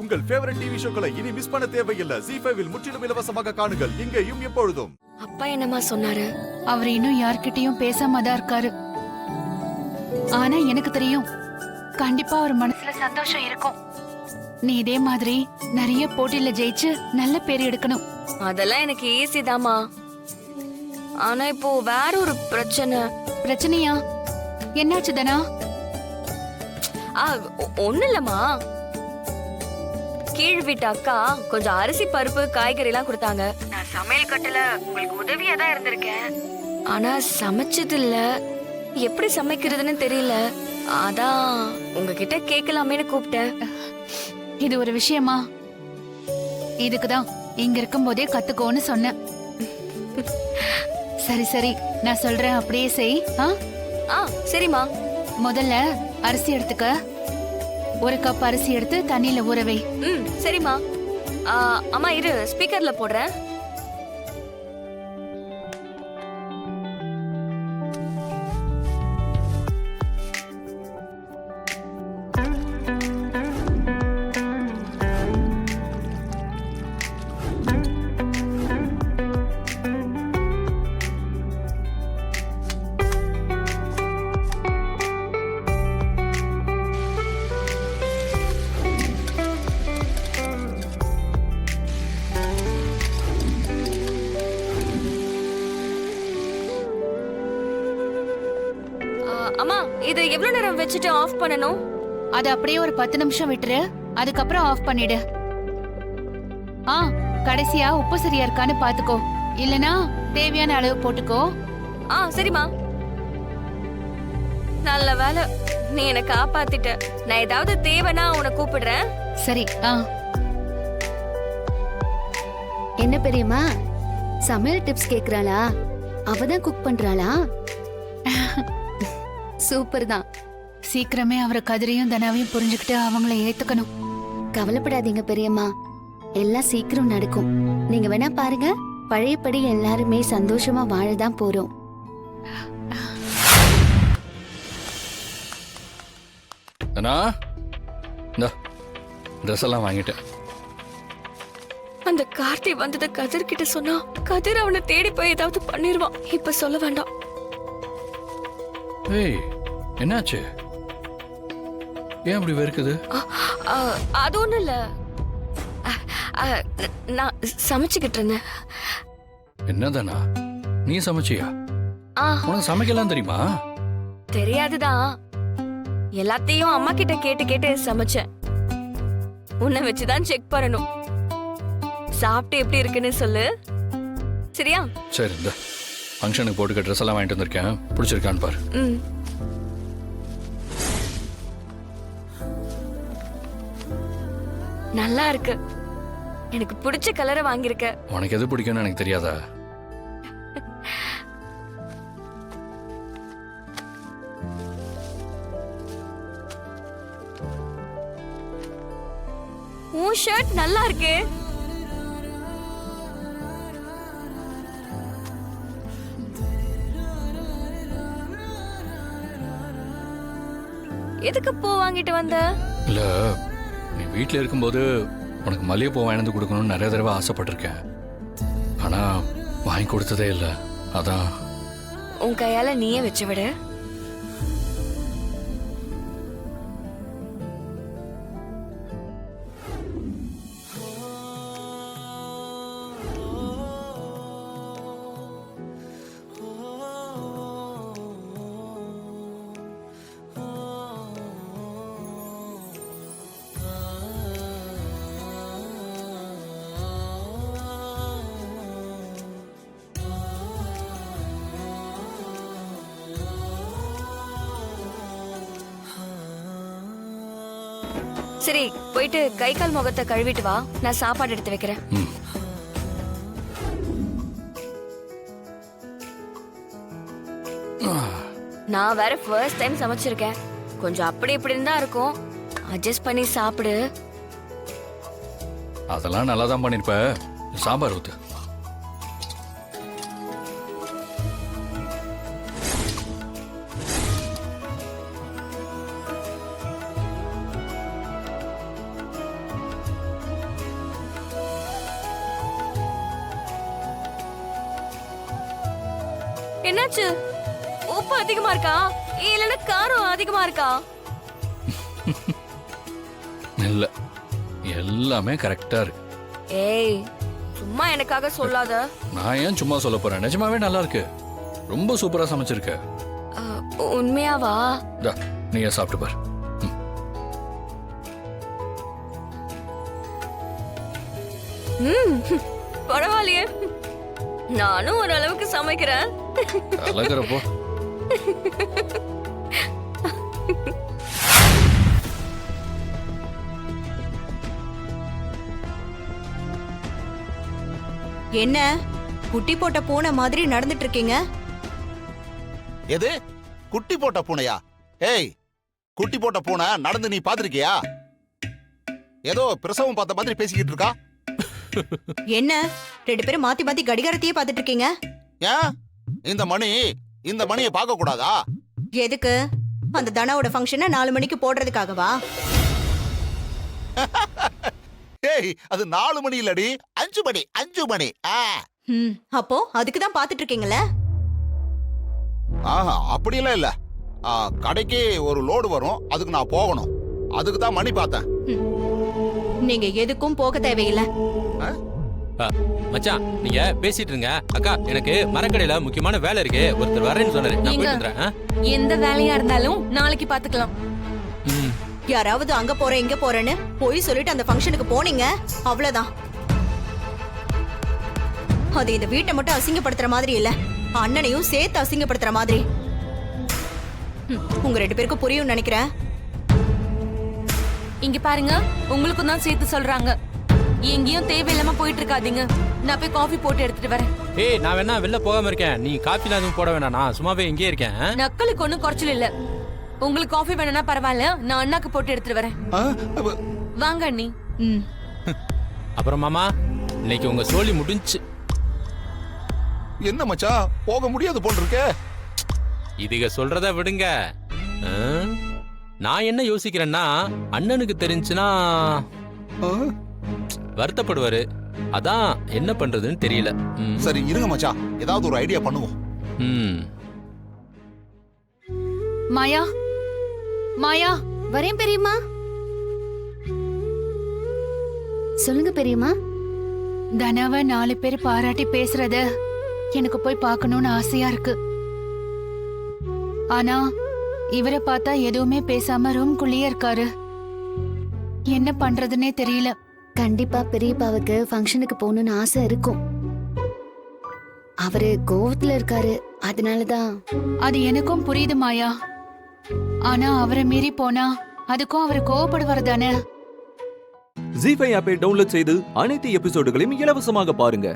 உங்கள் favourite TV ஷோக்களை இனி miss பண்ண தேவையில்லை. ஜீ5 இல் முற்றிலும் இலவசமாக காணுங்கள். இங்கேயும் எப்பொழுதும். அப்பா என்னமா சொன்னாரு? அவர் இன்னும் யார்கிட்டயும் பேசாம தான் இருக்காரு. ஆனா எனக்கு தெரியும், கண்டிப்பா அவர் மனசுல சந்தோஷம் இருக்கும். நீ இதே மாதிரி நிறைய போட்டியில ஜெயிச்சு நல்ல பேர் எடுக்கணும். அதெல்லாம் எனக்கு ஈஸி தாமா. ஆனா இப்போ வேற ஒரு பிரச்சனை. பிரச்சனையா? என்னாச்சு தனா? ஒண்ணு இல்லம்மா, கீழ் வீட்டு அக்கா கொஞ்சம் அரிசி பருப்பு காய்கறி எல்லாம் கொடுத்தாங்க. நான் சமையல் கட்டுல உங்களுக்கு உதவியா தான் இருந்திருக்கேன். ஆனா சமைச்சது இல்ல, எப்படி சமைக்கிறதுன்னு தெரியல. அதான் உங்ககிட்ட கேட்கலாமேன்னு கூப்பிட்டேன். இது ஒரு விஷயமா? இதுக்குதான் இங்க இருக்கும் போதே கத்துக்கோன்னு சொன்னேன். சரி சரி, நான் சொல்றேன், அப்படியே செய். சரிம்மா. முதல்ல அரிசி எடுத்துக்க. 1 கப் அரிசி எடுத்து தண்ணியில ஊற வை. சரிம்மா. அம்மா இரு, ஸ்பீக்கர்ல போடுறேன். அம்மா, இது எவ்வளவு நேரம் வச்சுட்டு ஆஃப் பண்ணணும்? அது அப்படியே ஒரு 10 நிமிஷம் விட்டுரு, அதுக்கப்புறம் ஆஃப் பண்ணிடு. கடைசியா உப்பு சரியா இருக்கான்னு பாத்துக்கோ, இல்லனா தேவையான அளவு போட்டுக்கோ. சரிம்மா. நல்ல வேலை, நீ என்ன காப்பாத்திட்ட. நான் ஏதாவது தேவைன்னா உன்னை கூப்பிடுறேன். சரி. என்ன பெரியம்மா, சமையல் டிப்ஸ் கேக்குறாளா? அவதான் குக் பண்றாளா? சூப்பர் தான். சீக்கிரமே அவரை கதிரையும் தனாவையும் புரிஞ்சுக்கிட்டு அவங்கள ஏத்துக்கணும். கவலைப்படாதீங்க பெரியம்மா, எல்லாம் சீக்கிரம் நடக்கும். நீங்க வேணா பாருங்க, பழையபடி எல்லாருமே சந்தோஷமா வாழதான் போறோம். ட்ரெஸ் எல்லாம் வாங்கிட்டேன். அந்த கார்த்தி வந்ததை கதிர் கிட்ட சொன்னா கதிர் அவனை தேடி போய் ஏதாவது பண்ணிருவான். இப்ப சொல்ல வேண்டாம். ஏய், என்னாச்சு? ஏன் அப்படி வெறுக்குது? அது ஒண்ணும் இல்ல, நான் சமைச்சுக்கிட்டு இருந்தேன். என்னதானா, நீ சமைச்சியா? உனக்கு சமைக்கலாம் தெரியுமா? தெரியாதுதான், எல்லாத்தையும் அம்மா கிட்ட கேட்டு கேட்டு சமைச்சேன். உன்னை வச்சுதான் செக் பண்ணணும். சாப்பிட்டு எப்படி இருக்குன்னு சொல்லு, சரியா? சரி, இந்த ஃபங்க்ஷனுக்கு போட்டுக்க ட்ரெஸ் எல்லாம் வாங்கிட்டு வந்திருக்கேன், பிடிச்சிருக்கான்னு பாரு. நல்லா இருக்கு, எனக்கு பிடிச்ச கலரை வாங்கியிருக்க. உனக்கு எது பிடிக்கும்னு எனக்கு தெரியாதா? உன் ஷர்ட் நல்லா இருக்கு. எதுக்கு பூ வாங்கிட்டு வந்த? இல்ல, நீ வீட்டில் இருக்கும்போது உனக்கு மல்லிகைப்பூ வாங்கி கொடுக்கணும்னு நிறைய தடவை ஆசைப்பட்டிருக்கேன். ஆனா வாங்கி கொடுத்ததே இல்லை. அதான் உன் கையால நீயே வச்சு விடு. சரி, போயிட்டு கை கால் முகத்தை கழுவிட்டு வா, நான் சாப்பாடு எடுத்து வைக்கிறேன். நான் வேற ஃபர்ஸ்ட் டைம் சமைச்சிருக்கேன், கொஞ்சம் அப்படி இப்படின்னு தான் இருக்கும். அட்ஜஸ்ட் பண்ணி சாப்பிடு. அதெல்லாம் நல்லா தான் பண்ணிருப்ப. சாம்பார் ஊத்து. என்னாச்சு? உப்பு அதிகமா இருக்கா இல்லன்னா காரம் அதிகமா இருக்கா? இல்ல, எல்லாமே கரெக்டா இருக்கு. ஏய், சும்மா எனக்காக சொல்லாத. நான் ஏன் சும்மா சொல்ல போறேன், நிஜமாவே நல்லா இருக்கு. ரொம்ப சூப்பரா சமைச்சிருக்க. உண்மையாவா? டா, நீயே சாப்பிட்டு பாரு. பரவாயில்லையே, நானும் ஓரளவுக்கு சமைக்கிறேன். கலக்கிறப்போ என்ன குட்டி போட்ட பூனை மாதிரி நடந்துட்டு இருக்கீங்க? எது குட்டி போட்ட பூனையா? ஏய், குட்டி போட்ட பூனை நடந்து நீ பாத்திருக்கியா? ஏதோ பிரசவம் பார்த்த மாதிரி பேசிக்கிட்டு இருக்கா. என்ன ரெண்டு பேரும் மாத்தி மாத்தி கடிகாரத்தையே பார்த்துட்டு இருக்கீங்க? ஏன் இந்த மணியை பார்க்க கூடாதா? எதுக்கு? அந்த தனாவோட ஃபங்க்ஷனை 4 மணிக்கு போடுறதுக்காகவா? ஏய், அது 4 மணி இல்லடி, 5 மணி. 5 மணி. அப்போ அதுக்கு தான் பார்த்துட்டு இருக்கீங்களே? ஆஹா, அப்படியெல்லாம் இல்ல. கடைக்கு ஒரு லோடு வரும், அதுக்கு நான் போகணும். அதுக்கு தான் மணி பார்த்தேன். நீங்க எதுக்கும் போக தேவையில்லை. மச்சான், நீங்க பேசிட்டு இருங்க. அக்கா, எனக்கு மரக்கடையில முக்கியமான வேலை இருக்கு, ஒருத்தர் வரேன்னு சொன்னாரு. நான் போயிட்டு வந்துறேன். எந்த வேலையா இருந்தாலும் நாளைக்கு பாத்துக்கலாம். யாராவது அங்க போறேன் இங்க போறேன்னு போய் சொல்லிட்டு அந்த ஃபங்க்ஷனுக்கு போனீங்க, அவ்வளவுதான். அது இந்த வீட்டை மட்டும் அசிங்கப்படுத்துற மாதிரி இல்ல, அண்ணனையும் சேர்த்து அசிங்கப்படுத்துற மாதிரி. உங்க 2 பேருக்கும் புரியும் நினைக்கிறேன். இங்க பாருங்க, உங்களுக்கும் தான் சேர்த்து சொல்றாங்க. எங்கேயும் தேவையில்லாம போயிட்டு இருக்காதீங்க. நான் போய் காஃபி போட்டு எடுத்துட்டு வரேன். ஏய், நான் வேணா வெளில போகாம இருக்கேன். நீ காஃபில எதுவும் போட வேணாம், நான் சும்மாவே இங்கே இருக்கேன். நக்கலுக்கு ஒண்ணும் குறைச்சல் இல்ல. உங்களுக்கு காஃபி வேணும்னா பரவாயில்ல, நான் அண்ணாக்கு போட்டு எடுத்துட்டு வரேன். வாங்க அண்ணி. அப்புறம் மாமா, இன்னைக்கு உங்க சோலி முடிஞ்சு. என்ன மச்சான், போக முடியாது போல் இருக்கே. இதுக சொல்றத விடுங்க. நான் என்ன யோசிக்கிறேன்னா, அண்ணனுக்கு தெரிஞ்சுனா வருத்தப்படுவாரு. அதான் என்ன பண்றதுன்னு தெரியல. சரி இருங்க மச்சான், ஏதாவது ஒரு ஐடியா பண்ணுவோம். மாயா, மாயா. வரேன் பெரியம்மா. சொல்லுங்க பெரியம்மா. தனாவை 4 பேர் பாராட்டி பேசுறத எனக்கு போய் பார்க்கணும்னு ஆசையா இருக்கு. ஆனா இவரை பார்த்தா எதுவுமே பேசாம ரூம்குள்ளேயே இருக்காரு. என்ன பண்றதுன்னே தெரியல. கண்டிப்பா பெரியப்பாவுக்கு ஃபங்க்ஷனுக்கு போகணும்னு ஆசை இருக்கும். அவரு கோவத்துல இருக்காரு, அதனாலதான். அது எனக்கும் புரியுது மாயா. ஆனா அவரை மீறி போனா அதுக்கும் அவர் கோவப்படுவார் தானே. ஜீ5 ஆப்பை டவுன்லோட் செய்து அனைத்து எபிசோடுகளையும் இலவசமாக பாருங்க.